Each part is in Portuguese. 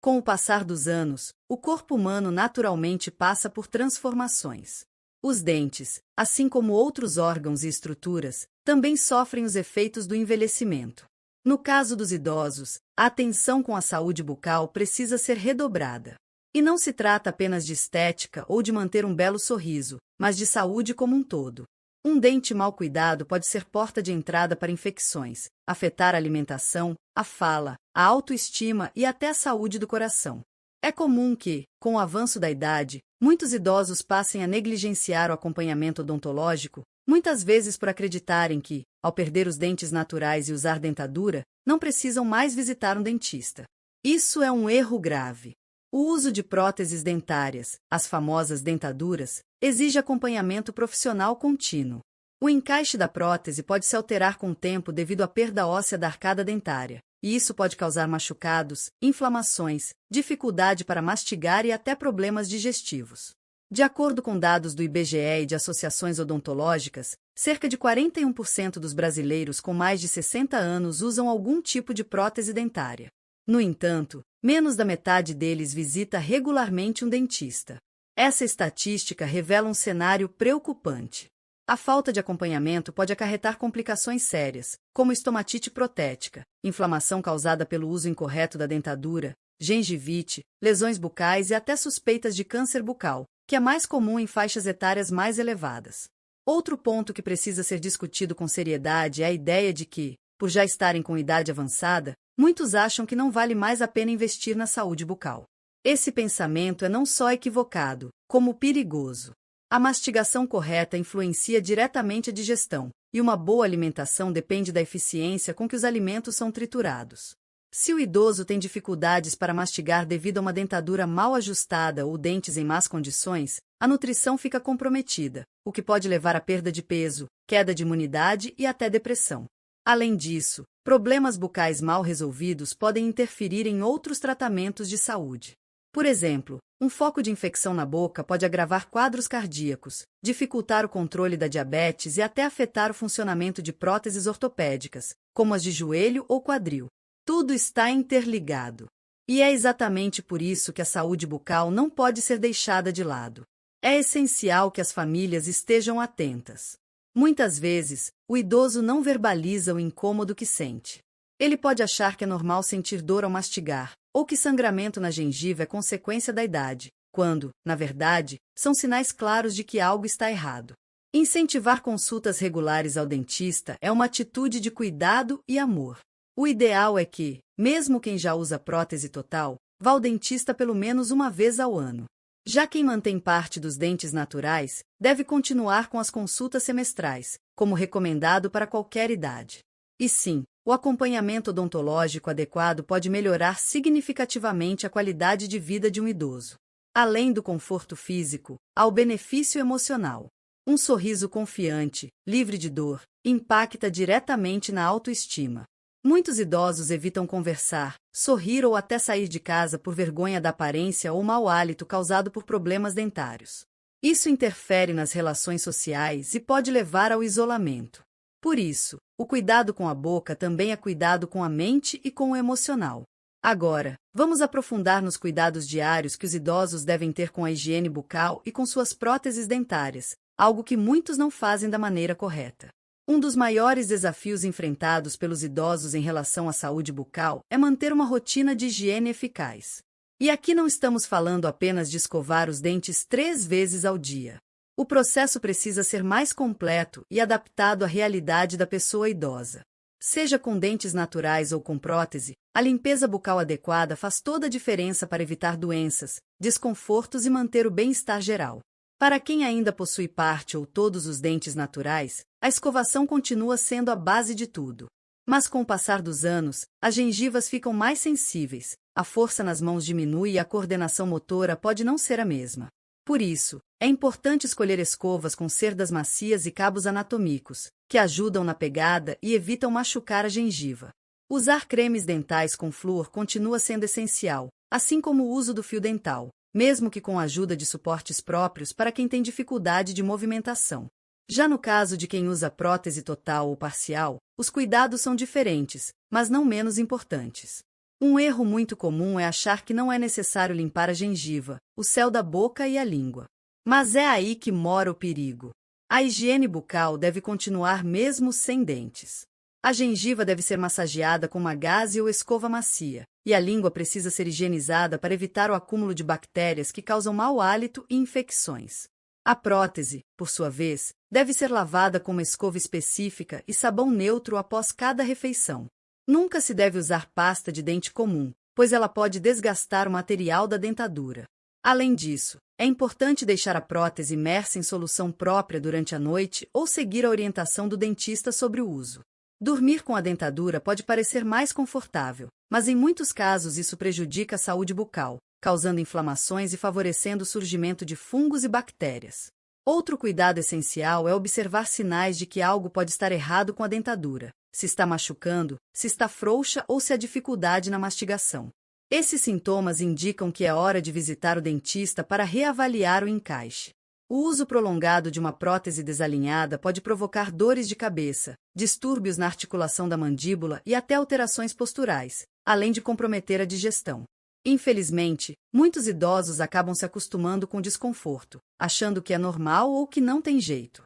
Com o passar dos anos, o corpo humano naturalmente passa por transformações. Os dentes, assim como outros órgãos e estruturas, também sofrem os efeitos do envelhecimento. No caso dos idosos, a atenção com a saúde bucal precisa ser redobrada. E não se trata apenas de estética ou de manter um belo sorriso, mas de saúde como um todo. Um dente mal cuidado pode ser porta de entrada para infecções, afetar a alimentação, a fala, a autoestima e até a saúde do coração. É comum que, com o avanço da idade, muitos idosos passem a negligenciar o acompanhamento odontológico, muitas vezes por acreditarem que, ao perder os dentes naturais e usar dentadura, não precisam mais visitar um dentista. Isso é um erro grave. O uso de próteses dentárias, as famosas dentaduras, exige acompanhamento profissional contínuo. O encaixe da prótese pode se alterar com o tempo devido à perda óssea da arcada dentária, e isso pode causar machucados, inflamações, dificuldade para mastigar e até problemas digestivos. De acordo com dados do IBGE e de associações odontológicas, cerca de 41% dos brasileiros com mais de 60 anos usam algum tipo de prótese dentária. No entanto, menos da metade deles visita regularmente um dentista. Essa estatística revela um cenário preocupante. A falta de acompanhamento pode acarretar complicações sérias, como estomatite protética, inflamação causada pelo uso incorreto da dentadura, gengivite, lesões bucais e até suspeitas de câncer bucal, que é mais comum em faixas etárias mais elevadas. Outro ponto que precisa ser discutido com seriedade é a ideia de que, por já estarem com idade avançada, muitos acham que não vale mais a pena investir na saúde bucal. Esse pensamento é não só equivocado, como perigoso. A mastigação correta influencia diretamente a digestão, e uma boa alimentação depende da eficiência com que os alimentos são triturados. Se o idoso tem dificuldades para mastigar devido a uma dentadura mal ajustada ou dentes em más condições, a nutrição fica comprometida, o que pode levar à perda de peso, queda de imunidade e até depressão. Além disso, problemas bucais mal resolvidos podem interferir em outros tratamentos de saúde. Por exemplo, um foco de infecção na boca pode agravar quadros cardíacos, dificultar o controle da diabetes e até afetar o funcionamento de próteses ortopédicas, como as de joelho ou quadril. Tudo está interligado. E é exatamente por isso que a saúde bucal não pode ser deixada de lado. É essencial que as famílias estejam atentas. Muitas vezes, o idoso não verbaliza o incômodo que sente. Ele pode achar que é normal sentir dor ao mastigar, ou que sangramento na gengiva é consequência da idade, quando, na verdade, são sinais claros de que algo está errado. Incentivar consultas regulares ao dentista é uma atitude de cuidado e amor. O ideal é que, mesmo quem já usa prótese total, vá ao dentista pelo menos uma vez ao ano. Já quem mantém parte dos dentes naturais, deve continuar com as consultas semestrais, como recomendado para qualquer idade. E sim, o acompanhamento odontológico adequado pode melhorar significativamente a qualidade de vida de um idoso. Além do conforto físico, há o benefício emocional. Um sorriso confiante, livre de dor, impacta diretamente na autoestima. Muitos idosos evitam conversar, sorrir ou até sair de casa por vergonha da aparência ou mau hálito causado por problemas dentários. Isso interfere nas relações sociais e pode levar ao isolamento. Por isso, o cuidado com a boca também é cuidado com a mente e com o emocional. Agora, vamos aprofundar nos cuidados diários que os idosos devem ter com a higiene bucal e com suas próteses dentárias, algo que muitos não fazem da maneira correta. Um dos maiores desafios enfrentados pelos idosos em relação à saúde bucal é manter uma rotina de higiene eficaz. E aqui não estamos falando apenas de escovar os dentes 3 vezes ao dia. O processo precisa ser mais completo e adaptado à realidade da pessoa idosa. Seja com dentes naturais ou com prótese, a limpeza bucal adequada faz toda a diferença para evitar doenças, desconfortos e manter o bem-estar geral. Para quem ainda possui parte ou todos os dentes naturais, a escovação continua sendo a base de tudo. Mas com o passar dos anos, as gengivas ficam mais sensíveis, a força nas mãos diminui e a coordenação motora pode não ser a mesma. Por isso, é importante escolher escovas com cerdas macias e cabos anatômicos, que ajudam na pegada e evitam machucar a gengiva. Usar cremes dentais com flúor continua sendo essencial, assim como o uso do fio dental, mesmo que com a ajuda de suportes próprios para quem tem dificuldade de movimentação. Já no caso de quem usa prótese total ou parcial, os cuidados são diferentes, mas não menos importantes. Um erro muito comum é achar que não é necessário limpar a gengiva, o céu da boca e a língua. Mas é aí que mora o perigo. A higiene bucal deve continuar mesmo sem dentes. A gengiva deve ser massageada com uma gaze ou escova macia, e a língua precisa ser higienizada para evitar o acúmulo de bactérias que causam mau hálito e infecções. A prótese, por sua vez, deve ser lavada com uma escova específica e sabão neutro após cada refeição. Nunca se deve usar pasta de dente comum, pois ela pode desgastar o material da dentadura. Além disso, é importante deixar a prótese imersa em solução própria durante a noite ou seguir a orientação do dentista sobre o uso. Dormir com a dentadura pode parecer mais confortável, mas em muitos casos isso prejudica a saúde bucal, causando inflamações e favorecendo o surgimento de fungos e bactérias. Outro cuidado essencial é observar sinais de que algo pode estar errado com a dentadura, se está machucando, se está frouxa ou se há dificuldade na mastigação. Esses sintomas indicam que é hora de visitar o dentista para reavaliar o encaixe. O uso prolongado de uma prótese desalinhada pode provocar dores de cabeça, distúrbios na articulação da mandíbula e até alterações posturais, além de comprometer a digestão. Infelizmente, muitos idosos acabam se acostumando com o desconforto, achando que é normal ou que não tem jeito.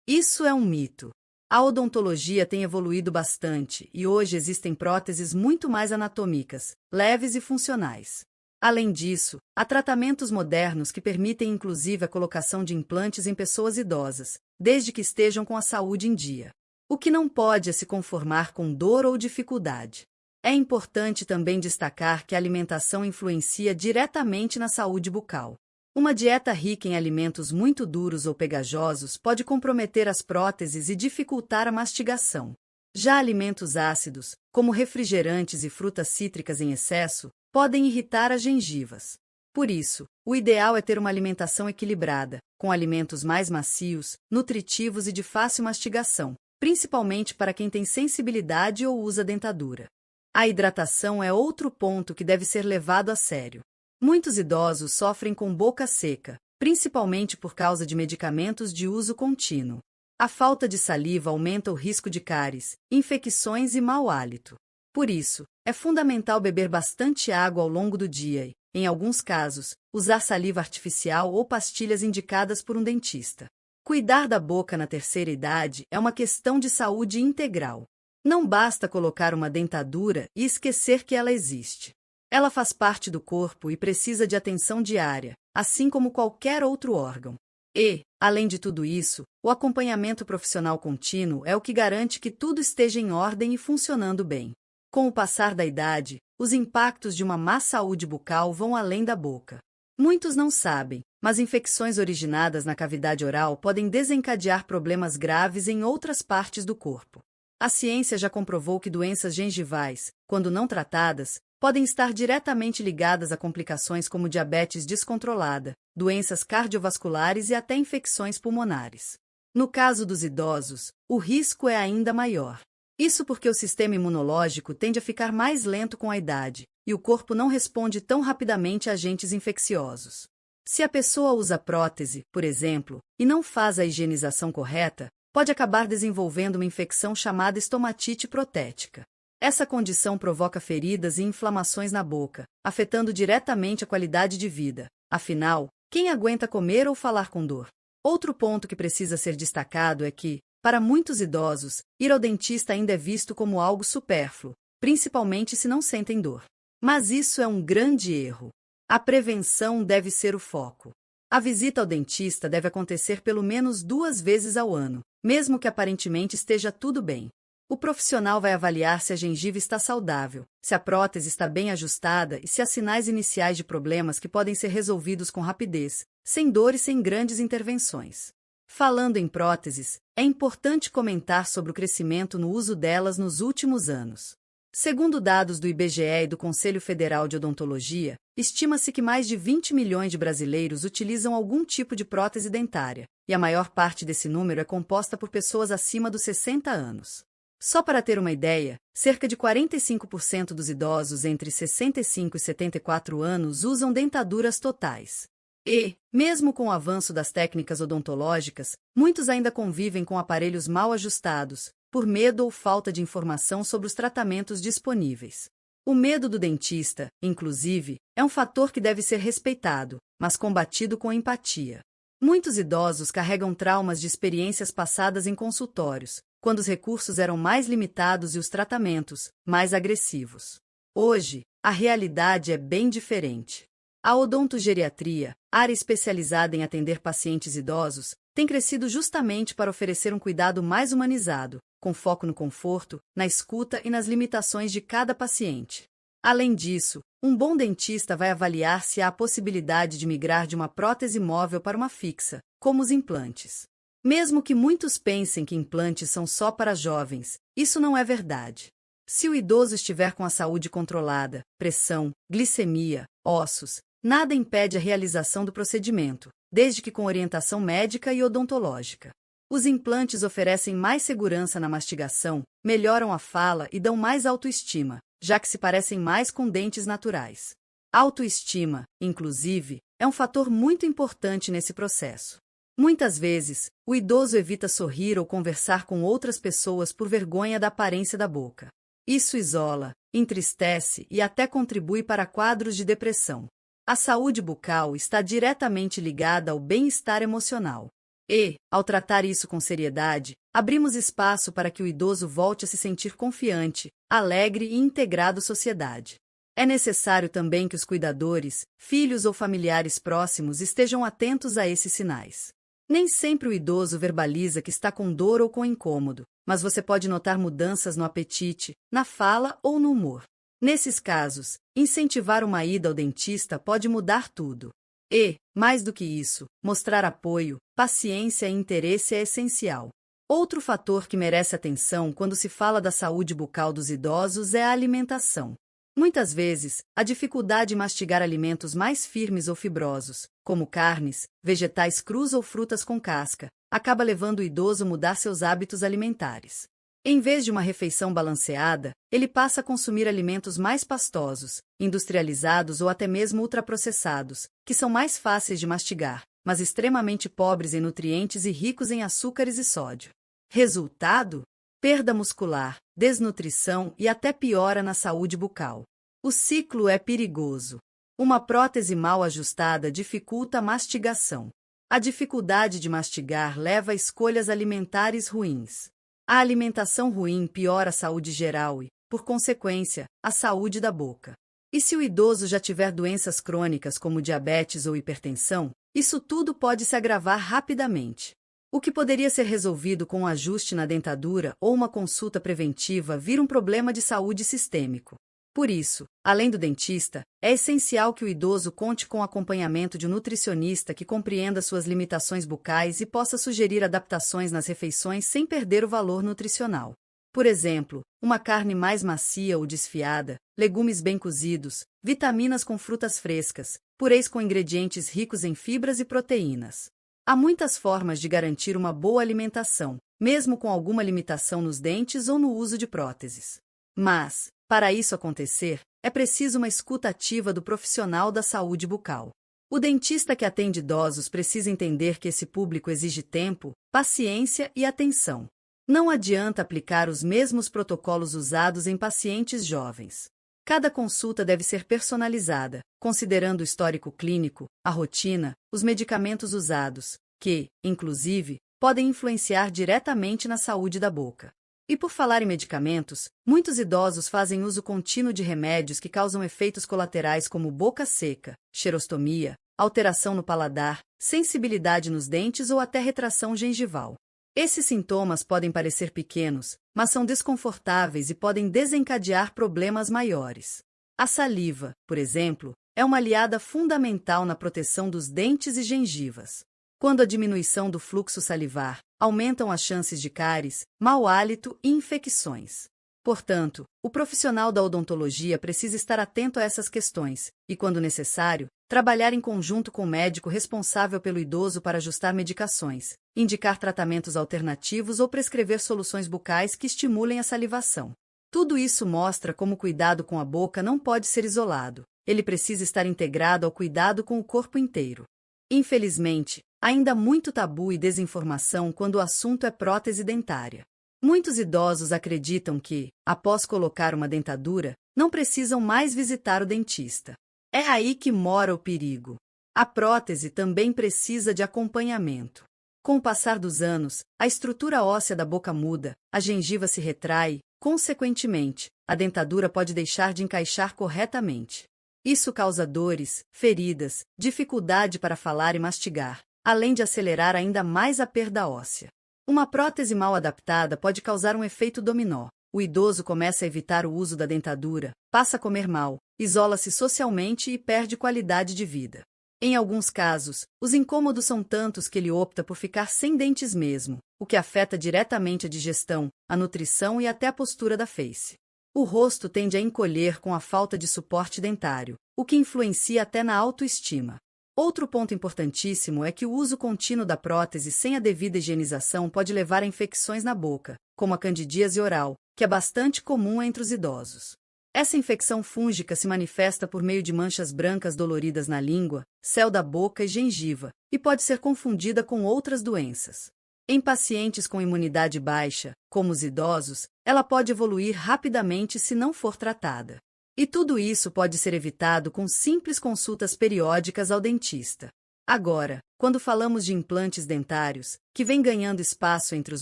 Isso é um mito. A odontologia tem evoluído bastante e hoje existem próteses muito mais anatômicas, leves e funcionais. Além disso, há tratamentos modernos que permitem inclusive a colocação de implantes em pessoas idosas, desde que estejam com a saúde em dia. O que não pode é se conformar com dor ou dificuldade. É importante também destacar que a alimentação influencia diretamente na saúde bucal. Uma dieta rica em alimentos muito duros ou pegajosos pode comprometer as próteses e dificultar a mastigação. Já alimentos ácidos, como refrigerantes e frutas cítricas em excesso, podem irritar as gengivas. Por isso, o ideal é ter uma alimentação equilibrada, com alimentos mais macios, nutritivos e de fácil mastigação, principalmente para quem tem sensibilidade ou usa dentadura. A hidratação é outro ponto que deve ser levado a sério. Muitos idosos sofrem com boca seca, principalmente por causa de medicamentos de uso contínuo. A falta de saliva aumenta o risco de cáries, infecções e mau hálito. Por isso, é fundamental beber bastante água ao longo do dia e, em alguns casos, usar saliva artificial ou pastilhas indicadas por um dentista. Cuidar da boca na terceira idade é uma questão de saúde integral. Não basta colocar uma dentadura e esquecer que ela existe. Ela faz parte do corpo e precisa de atenção diária, assim como qualquer outro órgão. E, além de tudo isso, o acompanhamento profissional contínuo é o que garante que tudo esteja em ordem e funcionando bem. Com o passar da idade, os impactos de uma má saúde bucal vão além da boca. Muitos não sabem, mas infecções originadas na cavidade oral podem desencadear problemas graves em outras partes do corpo. A ciência já comprovou que doenças gengivais, quando não tratadas, podem estar diretamente ligadas a complicações como diabetes descontrolada, doenças cardiovasculares e até infecções pulmonares. No caso dos idosos, o risco é ainda maior. Isso porque o sistema imunológico tende a ficar mais lento com a idade, e o corpo não responde tão rapidamente a agentes infecciosos. Se a pessoa usa prótese, por exemplo, e não faz a higienização correta, pode acabar desenvolvendo uma infecção chamada estomatite protética. Essa condição provoca feridas e inflamações na boca, afetando diretamente a qualidade de vida. Afinal, quem aguenta comer ou falar com dor? Outro ponto que precisa ser destacado é que, para muitos idosos, ir ao dentista ainda é visto como algo supérfluo, principalmente se não sentem dor. Mas isso é um grande erro. A prevenção deve ser o foco. A visita ao dentista deve acontecer pelo menos 2 vezes ao ano, mesmo que aparentemente esteja tudo bem. O profissional vai avaliar se a gengiva está saudável, se a prótese está bem ajustada e se há sinais iniciais de problemas que podem ser resolvidos com rapidez, sem dor e sem grandes intervenções. Falando em próteses, é importante comentar sobre o crescimento no uso delas nos últimos anos. Segundo dados do IBGE e do Conselho Federal de Odontologia, estima-se que mais de 20 milhões de brasileiros utilizam algum tipo de prótese dentária, e a maior parte desse número é composta por pessoas acima dos 60 anos. Só para ter uma ideia, cerca de 45% dos idosos entre 65 e 74 anos usam dentaduras totais. E, mesmo com o avanço das técnicas odontológicas, muitos ainda convivem com aparelhos mal ajustados, por medo ou falta de informação sobre os tratamentos disponíveis. O medo do dentista, inclusive, é um fator que deve ser respeitado, mas combatido com empatia. Muitos idosos carregam traumas de experiências passadas em consultórios, quando os recursos eram mais limitados e os tratamentos mais agressivos. Hoje, a realidade é bem diferente. A odontogeriatria, área especializada em atender pacientes idosos, tem crescido justamente para oferecer um cuidado mais humanizado, com foco no conforto, na escuta e nas limitações de cada paciente. Além disso, um bom dentista vai avaliar se há a possibilidade de migrar de uma prótese móvel para uma fixa, como os implantes. Mesmo que muitos pensem que implantes são só para jovens, isso não é verdade. Se o idoso estiver com a saúde controlada, pressão, glicemia, ossos, nada impede a realização do procedimento, desde que com orientação médica e odontológica. Os implantes oferecem mais segurança na mastigação, melhoram a fala e dão mais autoestima, já que se parecem mais com dentes naturais. Autoestima, inclusive, é um fator muito importante nesse processo. Muitas vezes, o idoso evita sorrir ou conversar com outras pessoas por vergonha da aparência da boca. Isso isola, entristece e até contribui para quadros de depressão. A saúde bucal está diretamente ligada ao bem-estar emocional. E, ao tratar isso com seriedade, abrimos espaço para que o idoso volte a se sentir confiante, alegre e integrado à sociedade. É necessário também que os cuidadores, filhos ou familiares próximos estejam atentos a esses sinais. Nem sempre o idoso verbaliza que está com dor ou com incômodo, mas você pode notar mudanças no apetite, na fala ou no humor. Nesses casos, incentivar uma ida ao dentista pode mudar tudo. E, mais do que isso, mostrar apoio, paciência e interesse é essencial. Outro fator que merece atenção quando se fala da saúde bucal dos idosos é a alimentação. Muitas vezes, a dificuldade em mastigar alimentos mais firmes ou fibrosos, como carnes, vegetais crus ou frutas com casca, acaba levando o idoso a mudar seus hábitos alimentares. Em vez de uma refeição balanceada, ele passa a consumir alimentos mais pastosos, industrializados ou até mesmo ultraprocessados, que são mais fáceis de mastigar, mas extremamente pobres em nutrientes e ricos em açúcares e sódio. Resultado? Perda muscular, desnutrição e até piora na saúde bucal. O ciclo é perigoso. Uma prótese mal ajustada dificulta a mastigação. A dificuldade de mastigar leva a escolhas alimentares ruins. A alimentação ruim piora a saúde geral e, por consequência, a saúde da boca. E se o idoso já tiver doenças crônicas como diabetes ou hipertensão, isso tudo pode se agravar rapidamente. O que poderia ser resolvido com um ajuste na dentadura ou uma consulta preventiva vira um problema de saúde sistêmico. Por isso, além do dentista, é essencial que o idoso conte com o acompanhamento de um nutricionista que compreenda suas limitações bucais e possa sugerir adaptações nas refeições sem perder o valor nutricional. Por exemplo, uma carne mais macia ou desfiada, legumes bem cozidos, vitaminas com frutas frescas, purês com ingredientes ricos em fibras e proteínas. Há muitas formas de garantir uma boa alimentação, mesmo com alguma limitação nos dentes ou no uso de próteses. Mas, para isso acontecer, é preciso uma escuta ativa do profissional da saúde bucal. O dentista que atende idosos precisa entender que esse público exige tempo, paciência e atenção. Não adianta aplicar os mesmos protocolos usados em pacientes jovens. Cada consulta deve ser personalizada, considerando o histórico clínico, a rotina, os medicamentos usados, que, inclusive, podem influenciar diretamente na saúde da boca. E por falar em medicamentos, muitos idosos fazem uso contínuo de remédios que causam efeitos colaterais como boca seca, xerostomia, alteração no paladar, sensibilidade nos dentes ou até retração gengival. Esses sintomas podem parecer pequenos, mas são desconfortáveis e podem desencadear problemas maiores. A saliva, por exemplo, é uma aliada fundamental na proteção dos dentes e gengivas. Quando a diminuição do fluxo salivar, aumentam as chances de cáries, mau hálito e infecções. Portanto, o profissional da odontologia precisa estar atento a essas questões e, quando necessário, trabalhar em conjunto com o médico responsável pelo idoso para ajustar medicações, indicar tratamentos alternativos ou prescrever soluções bucais que estimulem a salivação. Tudo isso mostra como o cuidado com a boca não pode ser isolado. Ele precisa estar integrado ao cuidado com o corpo inteiro. Infelizmente, ainda há muito tabu e desinformação quando o assunto é prótese dentária. Muitos idosos acreditam que, após colocar uma dentadura, não precisam mais visitar o dentista. É aí que mora o perigo. A prótese também precisa de acompanhamento. Com o passar dos anos, a estrutura óssea da boca muda, a gengiva se retrai, consequentemente, a dentadura pode deixar de encaixar corretamente. Isso causa dores, feridas, dificuldade para falar e mastigar, além de acelerar ainda mais a perda óssea. Uma prótese mal adaptada pode causar um efeito dominó. O idoso começa a evitar o uso da dentadura, passa a comer mal, isola-se socialmente e perde qualidade de vida. Em alguns casos, os incômodos são tantos que ele opta por ficar sem dentes mesmo, o que afeta diretamente a digestão, a nutrição e até a postura da face. O rosto tende a encolher com a falta de suporte dentário, o que influencia até na autoestima. Outro ponto importantíssimo é que o uso contínuo da prótese sem a devida higienização pode levar a infecções na boca, como a candidíase oral, que é bastante comum entre os idosos. Essa infecção fúngica se manifesta por meio de manchas brancas doloridas na língua, céu da boca e gengiva, e pode ser confundida com outras doenças. Em pacientes com imunidade baixa, como os idosos, ela pode evoluir rapidamente se não for tratada. E tudo isso pode ser evitado com simples consultas periódicas ao dentista. Agora, quando falamos de implantes dentários, que vêm ganhando espaço entre os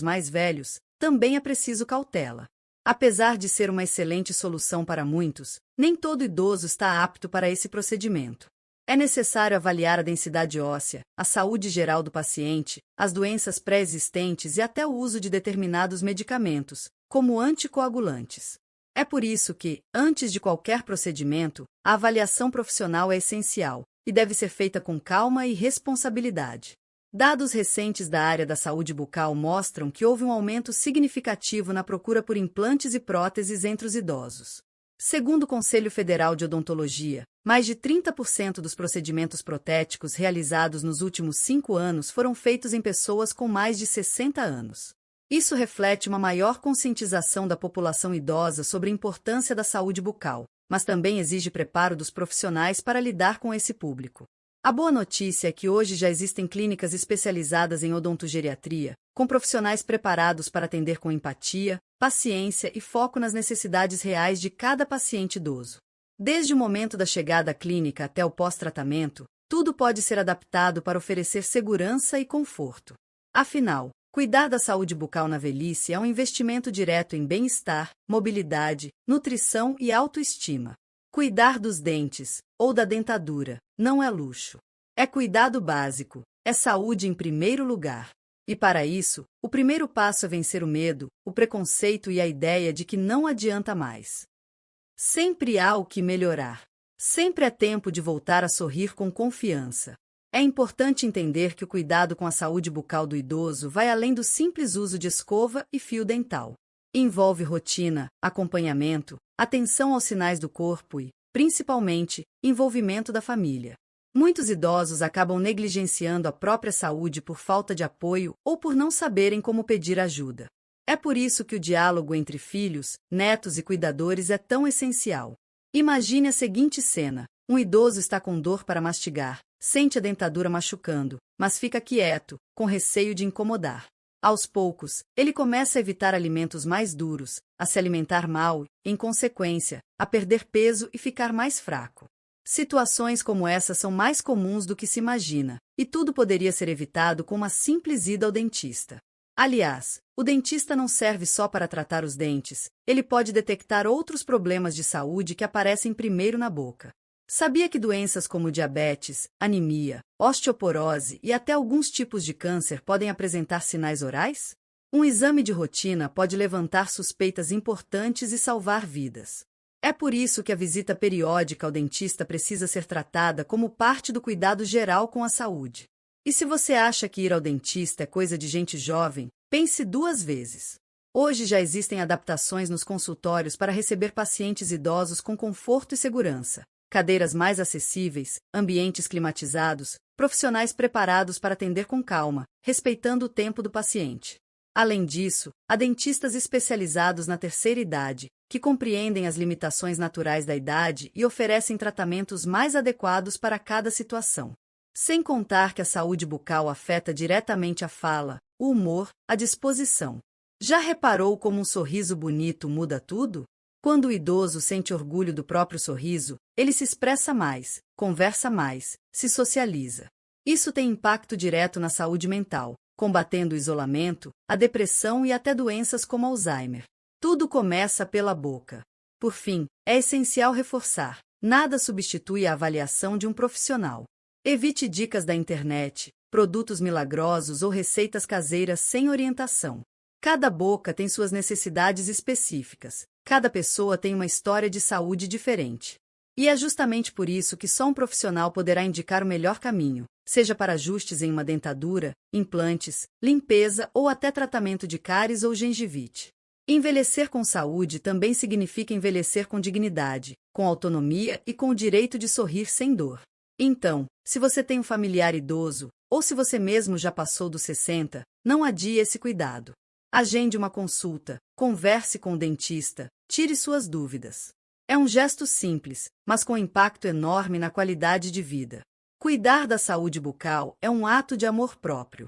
mais velhos, também é preciso cautela. Apesar de ser uma excelente solução para muitos, nem todo idoso está apto para esse procedimento. É necessário avaliar a densidade óssea, a saúde geral do paciente, as doenças pré-existentes e até o uso de determinados medicamentos, como anticoagulantes. É por isso que, antes de qualquer procedimento, a avaliação profissional é essencial e deve ser feita com calma e responsabilidade. Dados recentes da área da saúde bucal mostram que houve um aumento significativo na procura por implantes e próteses entre os idosos. Segundo o Conselho Federal de Odontologia, mais de 30% dos procedimentos protéticos realizados nos últimos 5 anos foram feitos em pessoas com mais de 60 anos. Isso reflete uma maior conscientização da população idosa sobre a importância da saúde bucal, mas também exige preparo dos profissionais para lidar com esse público. A boa notícia é que hoje já existem clínicas especializadas em odontogeriatria, com profissionais preparados para atender com empatia, paciência e foco nas necessidades reais de cada paciente idoso. Desde o momento da chegada à clínica até o pós-tratamento, tudo pode ser adaptado para oferecer segurança e conforto. Afinal, cuidar da saúde bucal na velhice é um investimento direto em bem-estar, mobilidade, nutrição e autoestima. Cuidar dos dentes, ou da dentadura, não é luxo. É cuidado básico, é saúde em primeiro lugar. E para isso, o primeiro passo é vencer o medo, o preconceito e a ideia de que não adianta mais. Sempre há o que melhorar. Sempre é tempo de voltar a sorrir com confiança. É importante entender que o cuidado com a saúde bucal do idoso vai além do simples uso de escova e fio dental. Envolve rotina, acompanhamento, atenção aos sinais do corpo e, principalmente, envolvimento da família. Muitos idosos acabam negligenciando a própria saúde por falta de apoio ou por não saberem como pedir ajuda. É por isso que o diálogo entre filhos, netos e cuidadores é tão essencial. Imagine a seguinte cena: um idoso está com dor para mastigar, sente a dentadura machucando, mas fica quieto, com receio de incomodar. Aos poucos, ele começa a evitar alimentos mais duros, a se alimentar mal, em consequência, a perder peso e ficar mais fraco. Situações como essa são mais comuns do que se imagina, e tudo poderia ser evitado com uma simples ida ao dentista. Aliás, o dentista não serve só para tratar os dentes, ele pode detectar outros problemas de saúde que aparecem primeiro na boca. Sabia que doenças como diabetes, anemia, osteoporose e até alguns tipos de câncer podem apresentar sinais orais? Um exame de rotina pode levantar suspeitas importantes e salvar vidas. É por isso que a visita periódica ao dentista precisa ser tratada como parte do cuidado geral com a saúde. E se você acha que ir ao dentista é coisa de gente jovem, pense 2 vezes. Hoje já existem adaptações nos consultórios para receber pacientes idosos com conforto e segurança. Cadeiras mais acessíveis, ambientes climatizados, profissionais preparados para atender com calma, respeitando o tempo do paciente. Além disso, há dentistas especializados na terceira idade, que compreendem as limitações naturais da idade e oferecem tratamentos mais adequados para cada situação. Sem contar que a saúde bucal afeta diretamente a fala, o humor, a disposição. Já reparou como um sorriso bonito muda tudo? Quando o idoso sente orgulho do próprio sorriso, ele se expressa mais, conversa mais, se socializa. Isso tem impacto direto na saúde mental, combatendo o isolamento, a depressão e até doenças como Alzheimer. Tudo começa pela boca. Por fim, é essencial reforçar: nada substitui a avaliação de um profissional. Evite dicas da internet, produtos milagrosos ou receitas caseiras sem orientação. Cada boca tem suas necessidades específicas. Cada pessoa tem uma história de saúde diferente. E é justamente por isso que só um profissional poderá indicar o melhor caminho, seja para ajustes em uma dentadura, implantes, limpeza ou até tratamento de cáries ou gengivite. Envelhecer com saúde também significa envelhecer com dignidade, com autonomia e com o direito de sorrir sem dor. Então, se você tem um familiar idoso, ou se você mesmo já passou dos 60, não adie esse cuidado. Agende uma consulta, converse com o dentista, tire suas dúvidas. É um gesto simples, mas com impacto enorme na qualidade de vida. Cuidar da saúde bucal é um ato de amor próprio.